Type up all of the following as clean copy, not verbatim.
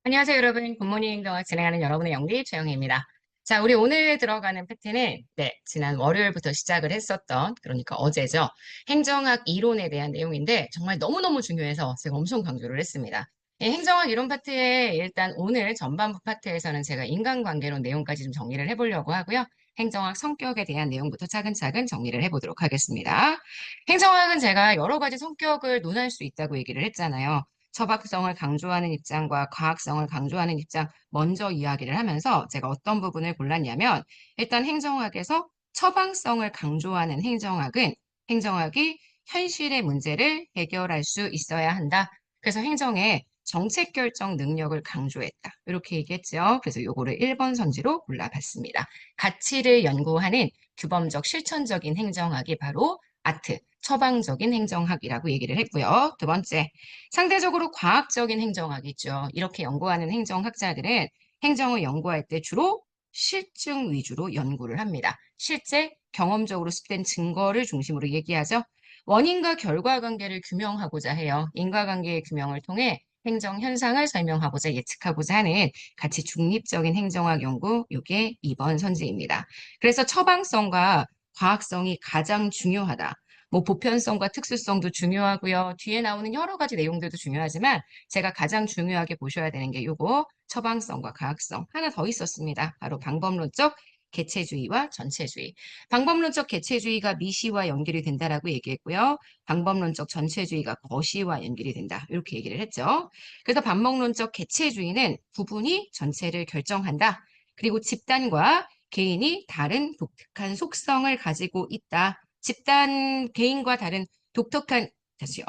안녕하세요, 여러분. 굿모닝 행동학 진행하는 여러분의 영디 최영희입니다. 자, 우리 오늘 들어가는 패트는 지난 월요일부터 시작을 했었던, 그러니까 어제죠. 행정학 이론에 대한 내용인데 정말 너무너무 중요해서 제가 엄청 강조를 했습니다. 행정학 이론 파트에 일단 오늘 전반부 파트에서는 제가 인간관계론 내용까지 좀 정리를 해보려고 하고요. 행정학 성격에 대한 내용부터 차근차근 정리를 해보도록 하겠습니다. 행정학은 제가 여러 가지 성격을 논할 수 있다고 얘기를 했잖아요. 처박성을 강조하는 입장과 과학성을 강조하는 입장 먼저 이야기를 하면서 제가 어떤 부분을 골랐냐면 일단 행정학에서 처방성을 강조하는 행정학은 행정학이 현실의 문제를 해결할 수 있어야 한다. 그래서 행정의 정책 결정 능력을 강조했다. 이렇게 얘기했죠. 그래서 요거를 1번 선지로 골라봤습니다. 가치를 연구하는 규범적 실천적인 행정학이 바로 아트, 처방적인 행정학이라고 얘기를 했고요. 두 번째, 상대적으로 과학적인 행정학이죠. 이렇게 연구하는 행정학자들은 행정을 연구할 때 주로 실증 위주로 연구를 합니다. 실제 경험적으로 습된 증거를 중심으로 얘기하죠. 원인과 결과 관계를 규명하고자 해요. 인과관계의 규명을 통해 행정 현상을 설명하고자 예측하고자 하는 가치 중립적인 행정학 연구, 이게 2번 선지입니다. 그래서 처방성과 과학성이 가장 중요하다. 뭐 보편성과 특수성도 중요하고요. 뒤에 나오는 여러 가지 내용들도 중요하지만 제가 가장 중요하게 보셔야 되는 게 요거 처방성과 과학성. 하나 더 있었습니다. 바로 방법론적 개체주의와 전체주의. 방법론적 개체주의가 미시와 연결이 된다라고 얘기했고요. 방법론적 전체주의가 거시와 연결이 된다. 이렇게 얘기를 했죠. 그래서 방법론적 개체주의는 부분이 전체를 결정한다. 그리고 집단과 개인이 다른 독특한 속성을 가지고 있다. 집단 개인과 다른 독특한 다시요.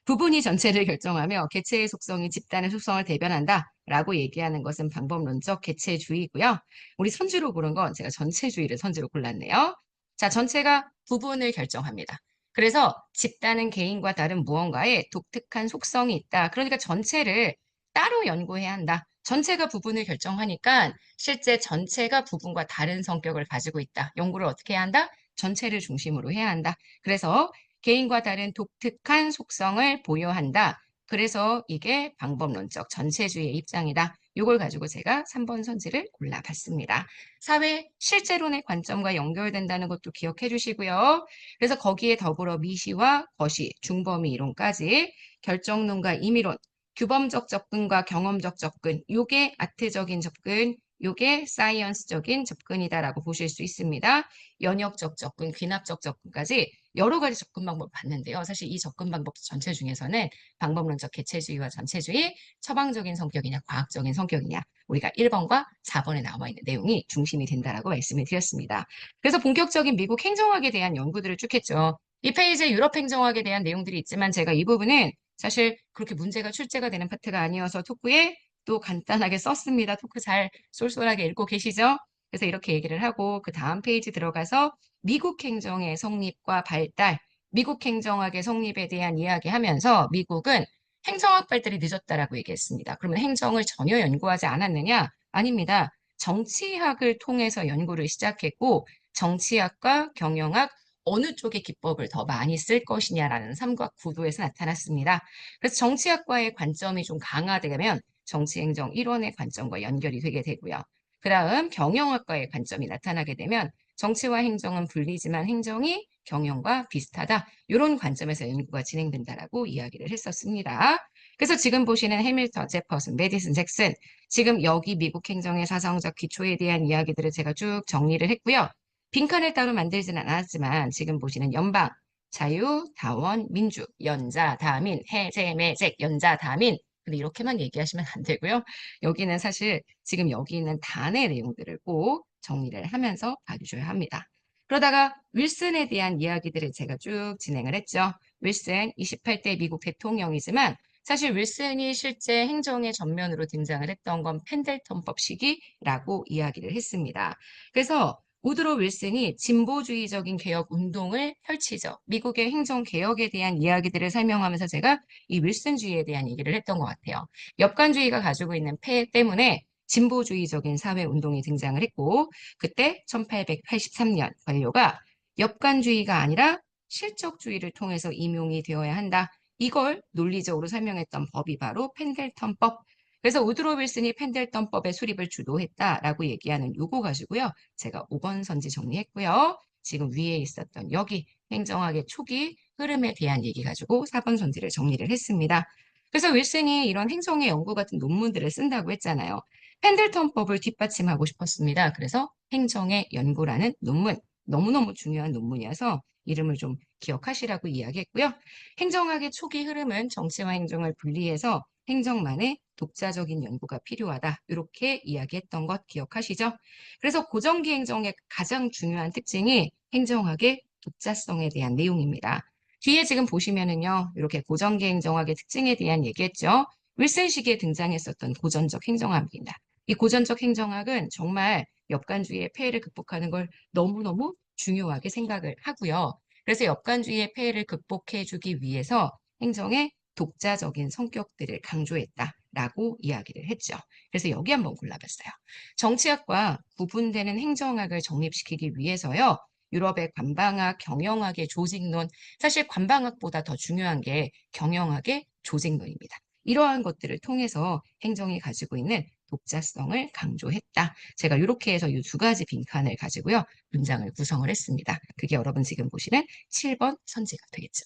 부분이 전체를 결정하며 개체의 속성이 집단의 속성을 대변한다라고 얘기하는 것은 방법론적 개체주의고요. 우리 선지로 고른 건 제가 전체주의를 선지로 골랐네요. 자, 전체가 부분을 결정합니다. 그래서 집단은 개인과 다른 무언가의 독특한 속성이 있다. 그러니까 전체를 따로 연구해야 한다. 전체가 부분을 결정하니까 실제 전체가 부분과 다른 성격을 가지고 있다. 연구를 어떻게 해야 한다? 전체를 중심으로 해야 한다. 그래서 개인과 다른 독특한 속성을 보여한다. 그래서 이게 방법론적 전체주의의 입장이다. 이걸 가지고 제가 3번 선지를 골라봤습니다. 사회 실제론의 관점과 연결된다는 것도 기억해 주시고요. 그래서 거기에 더불어 미시와 거시, 중범위 이론까지 결정론과 임의론, 규범적 접근과 경험적 접근, 요게 아트적인 접근, 요게 사이언스적인 접근이다라고 보실 수 있습니다. 연역적 접근, 귀납적 접근까지 여러 가지 접근 방법을 봤는데요. 사실 이 접근 방법 전체 중에서는 방법론적 개체주의와 전체주의, 처방적인 성격이냐, 과학적인 성격이냐, 우리가 1번과 4번에 나와 있는 내용이 중심이 된다라고 말씀을 드렸습니다. 그래서 본격적인 미국 행정학에 대한 연구들을 쭉 했죠. 이 페이지에 유럽 행정학에 대한 내용들이 있지만 제가 이 부분은 사실 그렇게 문제가 출제가 되는 파트가 아니어서 토크에 또 간단하게 썼습니다. 토크 잘 쏠쏠하게 읽고 계시죠? 그래서 이렇게 얘기를 하고 그 다음 페이지 들어가서 미국 행정의 성립과 발달, 미국 행정학의 성립에 대한 이야기하면서 미국은 행정학 발달이 늦었다라고 얘기했습니다. 그러면 행정을 전혀 연구하지 않았느냐? 아닙니다. 정치학을 통해서 연구를 시작했고 정치학과 경영학 어느 쪽의 기법을 더 많이 쓸 것이냐라는 삼각구도에서 나타났습니다. 그래서 정치학과의 관점이 좀 강화되면 정치행정 1원의 관점과 연결이 되게 되고요. 그 다음 경영학과의 관점이 나타나게 되면 정치와 행정은 분리지만 행정이 경영과 비슷하다. 이런 관점에서 연구가 진행된다라고 이야기를 했었습니다. 그래서 지금 보시는 해밀턴, 제퍼슨, 메디슨, 잭슨 지금 여기 미국 행정의 사상적 기초에 대한 이야기들을 제가 쭉 정리를 했고요. 빈칸을 따로 만들지는 않았지만 지금 보시는 연방, 자유, 다원, 민주, 연자, 다민, 해제, 매직, 연자, 다민 근데 이렇게만 얘기하시면 안 되고요. 여기는 사실 지금 여기 있는 단의 내용들을 꼭 정리를 하면서 봐주셔야 합니다. 그러다가 윌슨에 대한 이야기들을 제가 쭉 진행을 했죠. 윌슨 28대 미국 대통령이지만 사실 윌슨이 실제 행정의 전면으로 등장을 했던 건 펜델턴법 시기라고 이야기를 했습니다. 그래서 우드로 윌슨이 진보주의적인 개혁 운동을 펼치죠. 미국의 행정 개혁에 대한 이야기들을 설명하면서 제가 이 윌슨주의에 대한 얘기를 했던 것 같아요. 역관주의가 가지고 있는 폐해 때문에 진보주의적인 사회 운동이 등장을 했고 그때 1883년 관료가 역관주의가 아니라 실적주의를 통해서 임용이 되어야 한다. 이걸 논리적으로 설명했던 법이 바로 펜델턴법. 그래서 우드로 윌슨이 펜들턴법의 수립을 주도했다라고 얘기하는 요거 가지고요. 제가 5번 선지 정리했고요. 지금 위에 있었던 여기 행정학의 초기 흐름에 대한 얘기 가지고 4번 선지를 정리를 했습니다. 그래서 윌슨이 이런 행정의 연구 같은 논문들을 쓴다고 했잖아요. 펜들턴법을 뒷받침하고 싶었습니다. 그래서 행정의 연구라는 논문, 너무너무 중요한 논문이어서 이름을 좀 기억하시라고 이야기했고요. 행정학의 초기 흐름은 정치와 행정을 분리해서 행정만의 독자적인 연구가 필요하다. 이렇게 이야기했던 것 기억하시죠? 그래서 고전기 행정의 가장 중요한 특징이 행정학의 독자성에 대한 내용입니다. 뒤에 지금 보시면은요, 이렇게 고전기 행정학의 특징에 대한 얘기했죠. 윌슨 시기에 등장했었던 고전적 행정학입니다. 이 고전적 행정학은 정말 역관주의의 폐해를 극복하는 걸 너무너무 중요하게 생각을 하고요. 그래서 역관주의의 폐해를 극복해주기 위해서 행정의 독자적인 성격들을 강조했다라고 이야기를 했죠. 그래서 여기 한번 골라봤어요. 정치학과 구분되는 행정학을 정립시키기 위해서요. 유럽의 관방학, 경영학의 조직론, 사실 관방학보다 더 중요한 게 경영학의 조직론입니다. 이러한 것들을 통해서 행정이 가지고 있는 독자성을 강조했다. 제가 이렇게 해서 이 두 가지 빈칸을 가지고요. 문장을 구성을 했습니다. 그게 여러분 지금 보시는 7번 선지가 되겠죠.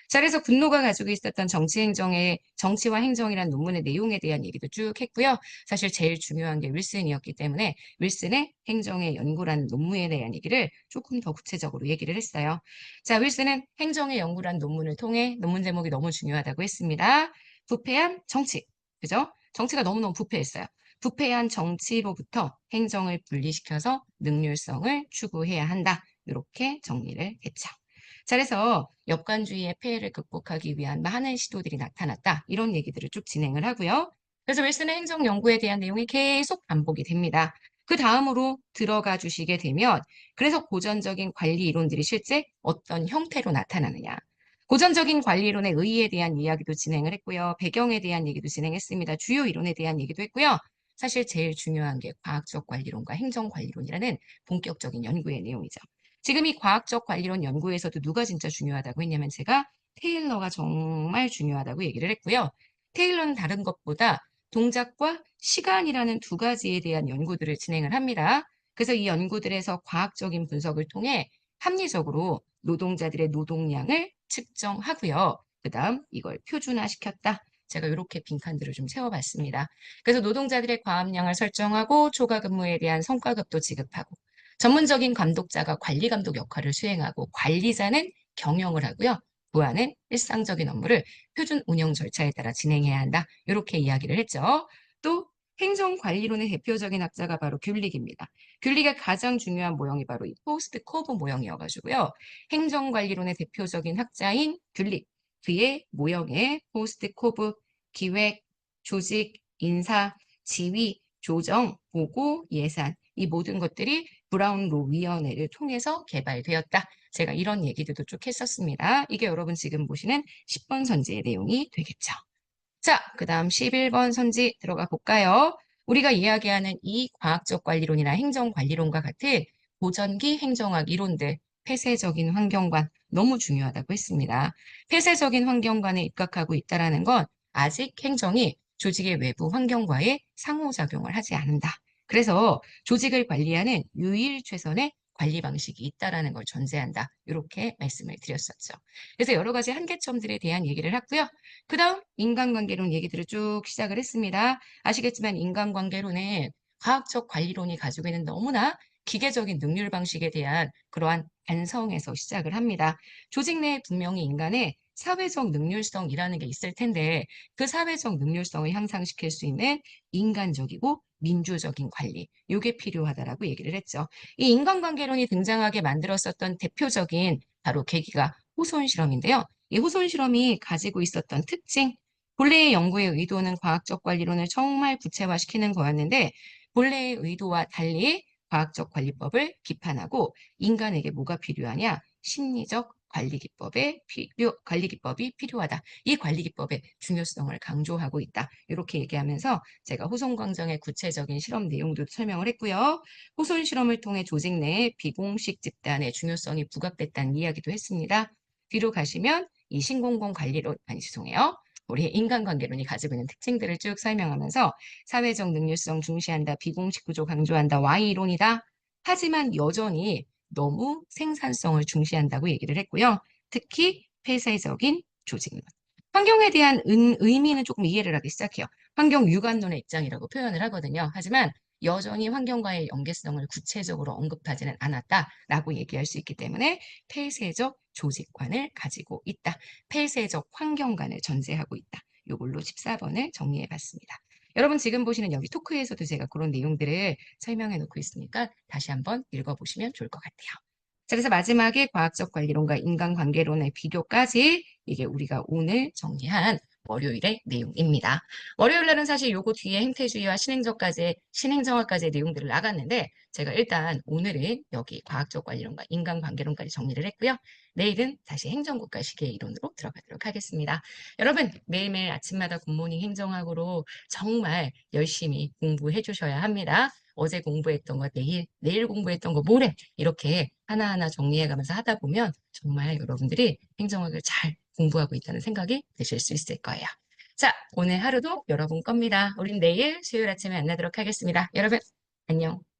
자, 그래서 분노가 가지고 있었던 정치와 행정이라는 논문의 내용에 대한 얘기도 쭉 했고요. 사실 제일 중요한 게 윌슨이었기 때문에 윌슨의 행정의 연구라는 논문에 대한 얘기를 조금 더 구체적으로 얘기를 했어요. 자, 윌슨은 행정의 연구라는 논문을 통해 논문 제목이 너무 중요하다고 했습니다. 부패한 정치, 그죠? 정치가 너무너무 부패했어요. 부패한 정치로부터 행정을 분리시켜서 능률성을 추구해야 한다. 이렇게 정리를 했죠. 자, 그래서 역관주의의 폐해를 극복하기 위한 많은 시도들이 나타났다. 이런 얘기들을 쭉 진행을 하고요. 그래서 윌슨의 행정 연구에 대한 내용이 계속 반복이 됩니다. 그 다음으로 들어가 주시게 되면 그래서 고전적인 관리 이론들이 실제 어떤 형태로 나타나느냐. 고전적인 관리 이론의 의의에 대한 이야기도 진행을 했고요. 배경에 대한 얘기도 진행했습니다. 주요 이론에 대한 얘기도 했고요. 사실 제일 중요한 게 과학적 관리론과 행정 관리론이라는 본격적인 연구의 내용이죠. 지금 이 과학적 관리론 연구에서도 누가 진짜 중요하다고 했냐면 제가 테일러가 정말 중요하다고 얘기를 했고요. 테일러는 다른 것보다 동작과 시간이라는 두 가지에 대한 연구들을 진행을 합니다. 그래서 이 연구들에서 과학적인 분석을 통해 합리적으로 노동자들의 노동량을 측정하고요. 그 다음 이걸 표준화시켰다. 제가 이렇게 빈칸들을 좀 세워봤습니다. 그래서 노동자들의 과업량을 설정하고 초과 근무에 대한 성과급도 지급하고 전문적인 감독자가 관리 감독 역할을 수행하고 관리자는 경영을 하고요. 부하는 일상적인 업무를 표준 운영 절차에 따라 진행해야 한다. 이렇게 이야기를 했죠. 또 행정관리론의 대표적인 학자가 바로 귤릭입니다. 귤릭의 가장 중요한 모형이 바로 이 포스트 코브 모형이어가지고요. 행정관리론의 대표적인 학자인 귤릭, 그의 모형에 포스트 코브, 기획, 조직, 인사, 지휘, 조정, 보고, 예산 이 모든 것들이 브라운로 위원회를 통해서 개발되었다. 제가 이런 얘기들도 쭉 했었습니다. 이게 여러분 지금 보시는 10번 선지의 내용이 되겠죠. 자, 그 다음 11번 선지 들어가 볼까요? 우리가 이야기하는 이 과학적 관리론이나 행정관리론과 같은 고전기 행정학 이론들, 폐쇄적인 환경관, 너무 중요하다고 했습니다. 폐쇄적인 환경관에 입각하고 있다는 건 아직 행정이 조직의 외부 환경과의 상호작용을 하지 않는다. 그래서 조직을 관리하는 유일 최선의 관리 방식이 있다는 걸 전제한다. 이렇게 말씀을 드렸었죠. 그래서 여러 가지 한계점들에 대한 얘기를 했고요. 그 다음 인간관계론 얘기들을 쭉 시작을 했습니다. 아시겠지만 인간관계론은 과학적 관리론이 가지고 있는 너무나 기계적인 능률 방식에 대한 그러한 반성에서 시작을 합니다. 조직 내에 분명히 인간의 사회적 능률성이라는 게 있을 텐데 그 사회적 능률성을 향상시킬 수 있는 인간적이고 민주적인 관리, 이게 필요하다라고 얘기를 했죠. 이 인간관계론이 등장하게 만들었었던 대표적인 바로 계기가 호손 실험인데요. 이 호손 실험이 가지고 있었던 특징, 본래의 연구의 의도는 과학적 관리론을 정말 구체화시키는 거였는데 본래의 의도와 달리 과학적 관리법을 비판하고 인간에게 뭐가 필요하냐? 심리적 관리 기법이 필요하다. 이 관리 기법의 중요성을 강조하고 있다. 이렇게 얘기하면서 제가 호손 광정의 구체적인 실험 내용도 설명을 했고요. 호손 실험을 통해 조직 내에 비공식 집단의 중요성이 부각됐다는 이야기도 했습니다. 뒤로 가시면 이 신공공 관리론, 아니 죄송해요. 우리 인간관계론이 가지고 있는 특징들을 쭉 설명하면서 사회적 능률성 중시한다, 비공식 구조 강조한다, Y이론이다. 하지만 여전히 너무 생산성을 중시한다고 얘기를 했고요. 특히 폐쇄적인 조직론. 환경에 대한 의미는 조금 이해를 하기 시작해요. 환경 유관론의 입장이라고 표현을 하거든요. 하지만 여전히 환경과의 연계성을 구체적으로 언급하지는 않았다라고 얘기할 수 있기 때문에 폐쇄적 조직관을 가지고 있다. 폐쇄적 환경관을 전제하고 있다. 요걸로 14번을 정리해 봤습니다. 여러분 지금 보시는 여기 토크에서도 제가 그런 내용들을 설명해 놓고 있으니까 다시 한번 읽어보시면 좋을 것 같아요. 자, 그래서 마지막에 과학적 관리론과 인간관계론의 비교까지 이게 우리가 오늘 정리한 월요일의 내용입니다. 월요일 날은 사실 요거 뒤에 행태주의와 신행정학까지의 내용들을 나갔는데 제가 일단 오늘은 여기 과학적 관리론과 인간관계론까지 정리를 했고요. 내일은 다시 행정국가 시계 이론으로 들어가도록 하겠습니다. 여러분 매일매일 아침마다 굿모닝 행정학으로 정말 열심히 공부해 주셔야 합니다. 어제 공부했던 거 내일 공부했던 거 모레 이렇게 하나하나 정리해가면서 하다 보면 정말 여러분들이 행정학을 잘 공부하고 있다는 생각이 드실 수 있을 거예요. 자, 오늘 하루도 여러분 겁니다. 우린 내일 수요일 아침에 만나도록 하겠습니다. 여러분, 안녕.